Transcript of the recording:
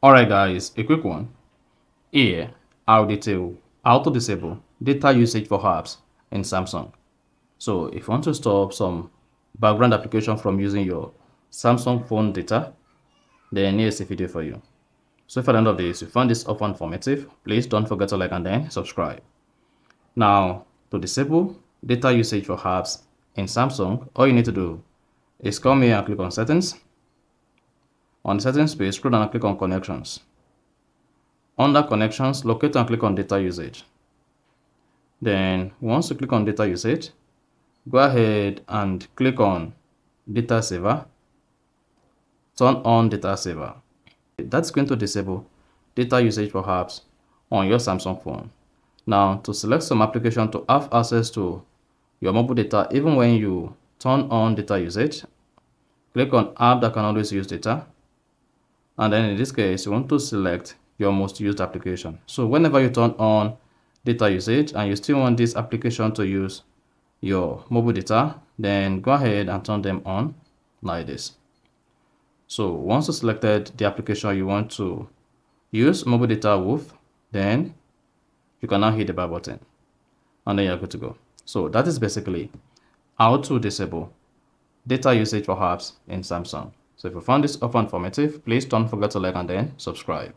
Alright guys, a quick one. Here, I'll detail how to disable data usage for apps in Samsung. So if you want to stop some background application from using your Samsung phone data, then here's a video for you. So if at the end of this you found this often informative, please don't forget to like and then subscribe. Now, to disable data usage for apps in Samsung, all you need to do is come here and click on settings. On the settings page, scroll down and click on connections. Under connections, locate and click on data usage. Then once you click on data usage, go ahead and click on data saver. Turn on data saver. That's going to disable data usage for apps on your Samsung phone. Now, to select some application to have access to your mobile data even when you turn on data usage, click on app that can always use data. And then in this case, you want to select your most used application. So whenever you turn on data usage and you still want this application to use your mobile data, then go ahead and turn them on like this. So once you selected the application you want to use mobile data with, then you can now hit the back button and then you're good to go. So that is basically how to disable data usage for apps in Samsung. So if you found this offer informative, please don't forget to like and then subscribe.